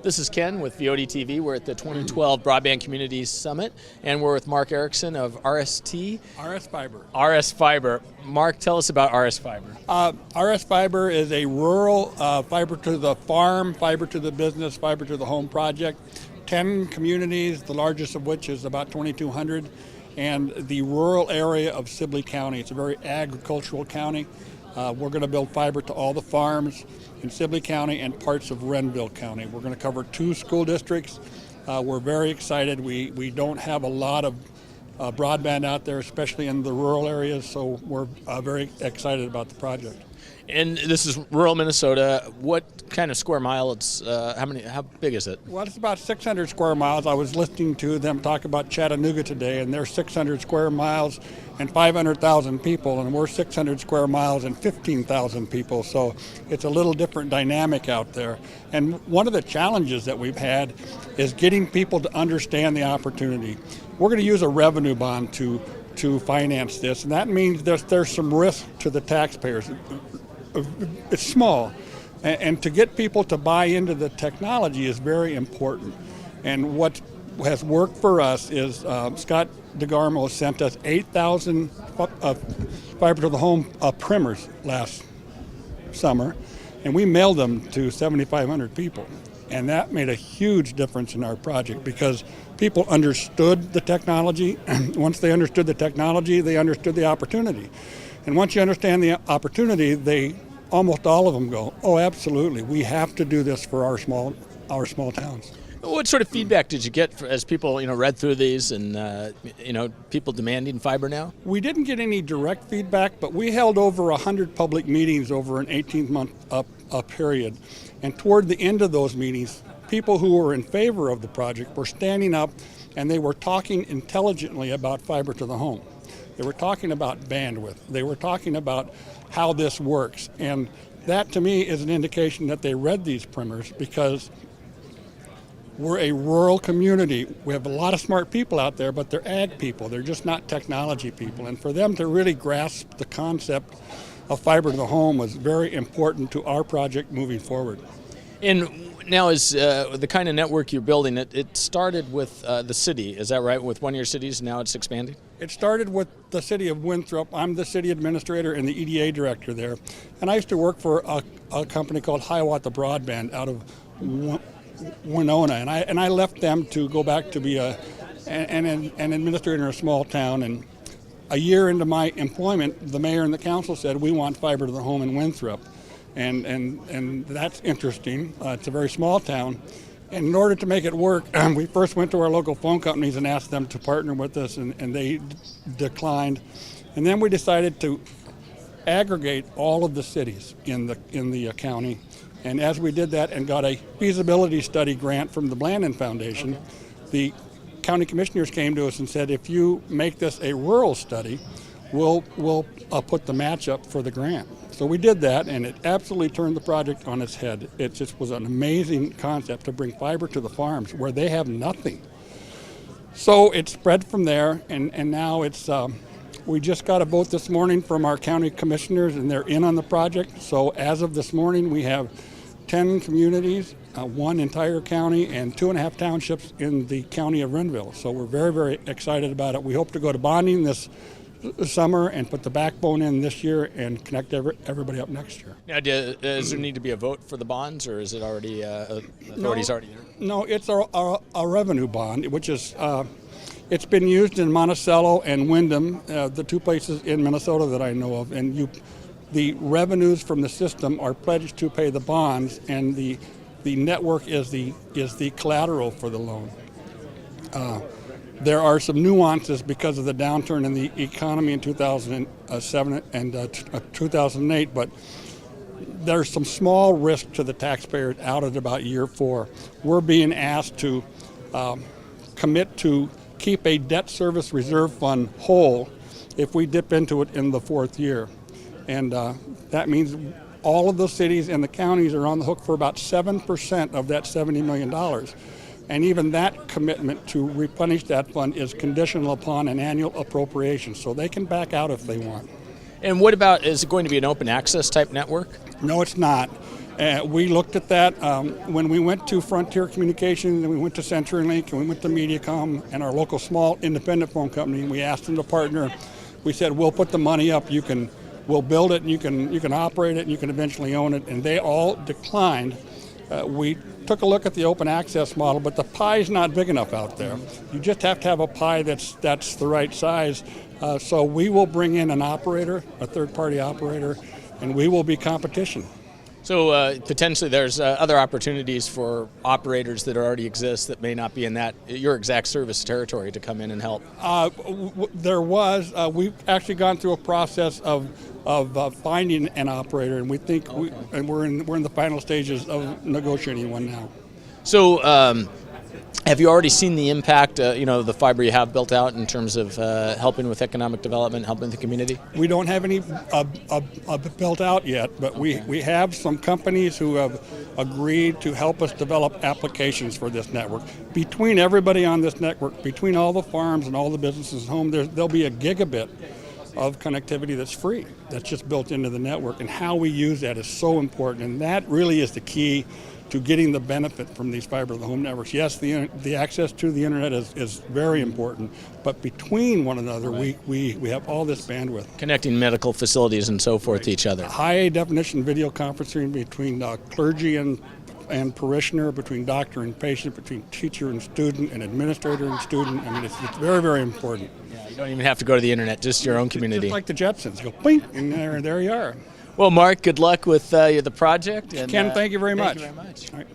This is Ken with VOD TV. We're at the 2012 Broadband Communities Summit, and we're with Mark Erickson of RST. RS Fiber. RS Fiber. Mark, tell us about RS Fiber. RS Fiber is a rural fiber to the farm, fiber to the business, fiber to the home project. 10 communities, the largest of which is about 2,200, and the rural area of Sibley County. It's a very agricultural county. We're going to build fiber to all the farms in Sibley County and parts of Renville County. We're going to cover 2 school districts. We're very excited. We don't have a lot of broadband out there, especially in the rural areas, so we're very excited about the project. And this is rural Minnesota. What kind of square miles? How big is it? Well, it's about 600 square miles. I was listening to them talk about Chattanooga today, and they're 600 square miles and 500,000 people, and we're 600 square miles and 15,000 people. So it's a little different dynamic out there. And one of the challenges that we've had is getting people to understand the opportunity. We're going to use a revenue bond to finance this, and that means there's some risk to the taxpayers. It's small, and to get people to buy into the technology is very important. And what has worked for us is Scott DeGarmo sent us 8,000 fiber to the home primers last summer, and we mailed them to 7,500 people. And that made a huge difference in our project because people understood the technology. Once they understood the technology, they understood the opportunity. And once you understand the opportunity, almost all of them go, oh, absolutely, we have to do this for our small towns. What sort of feedback did you get as people, read through these and, people demanding fiber now? We didn't get any direct feedback, but we held over 100 public meetings over an 18-month period. And toward the end of those meetings, people who were in favor of the project were standing up and they were talking intelligently about fiber to the home. They were talking about bandwidth. They were talking about how this works. And that, to me, is an indication that they read these primers because we're a rural community. We have a lot of smart people out there, but they're ag people. They're just not technology people. And for them to really grasp the concept of fiber to the home was very important to our project moving forward. And now is the kind of network you're building, it started with the city, is that right? With one of your cities, now it's expanding? It started with the city of Winthrop. I'm the city administrator and the EDA director there. And I used to work for a company called Hiawatha Broadband out of Winona. And I left them to go back to be an administrator in a small town. And a year into my employment, the mayor and the council said, we want fiber to the home in Winthrop. And that's interesting. It's a very small town. And in order to make it work, we first went to our local phone companies and asked them to partner with us, and they declined. And then we decided to aggregate all of the cities in the county. And as we did that and got a feasibility study grant from the Blandon Foundation, the county commissioners came to us and said, if you make this a rural study, we'll put the match up for the grant. So we did that, and it absolutely turned the project on its head. It just was an amazing concept to bring fiber to the farms where they have nothing. So it spread from there, and now it's we just got a vote this morning from our county commissioners, and they're in on the project. So as of this morning, we have 10 communities, 1 entire county, and 2.5 townships in the county of Renville. So we're very, very excited about it. We hope to go to bonding this summer and put the backbone in this year and connect everybody up next year. Now, does there need to be a vote for the bonds, or is it already authorities already there? No, it's a revenue bond, which is it's been used in Monticello and Windham, the 2 places in Minnesota that I know of, and the revenues from the system are pledged to pay the bonds, and the network is the collateral for the loan. There are some nuances because of the downturn in the economy in 2007 and 2008, but there's some small risk to the taxpayers out at about year 4. We're being asked to commit to keep a debt service reserve fund whole if we dip into it in the 4th year. And that means all of the cities and the counties are on the hook for about 7% of that $70 million. And even that commitment to replenish that fund is conditional upon an annual appropriation, so they can back out if they want. And what about, is it going to be an open access type network? No, it's not. We looked at that when we went to Frontier Communications, and we went to CenturyLink, and we went to Mediacom, and our local small independent phone company, and we asked them to partner. We said, we'll put the money up, we'll build it, and you can operate it, and you can eventually own it, and they all declined. We took a look at the open access model, but the pie's not big enough out there. You just have to have a pie that's the right size. So we will bring in an operator, a third-party operator, and we will be competition. So potentially there's other opportunities for operators that already exist that may not be in your exact service territory to come in and help. There was. We've actually gone through a process of finding an operator, and we think we're in the final stages of negotiating one now. So have you already seen the impact, the fiber you have built out in terms of helping with economic development, helping the community? We don't have any built out yet, but we have some companies who have agreed to help us develop applications for this network. Between everybody on this network, between all the farms and all the businesses at home, there'll be a gigabit of connectivity that's free, that's just built into the network, and how we use that is so important, and that really is the key to getting the benefit from these fiber to the home networks. Yes, the access to the internet is very important, but between one another, we have all this bandwidth. Connecting medical facilities and so forth to each other. High definition video conferencing between clergy and parishioner, between doctor and patient, between teacher and student, and administrator and student. I mean, it's very, very important. Yeah, you don't even have to go to the internet, just your own community. Just like the Jetsons. You go, blink, and there you are. Well, Mark, good luck with the project. And, Ken, thank you very much. Thank you very much. All right.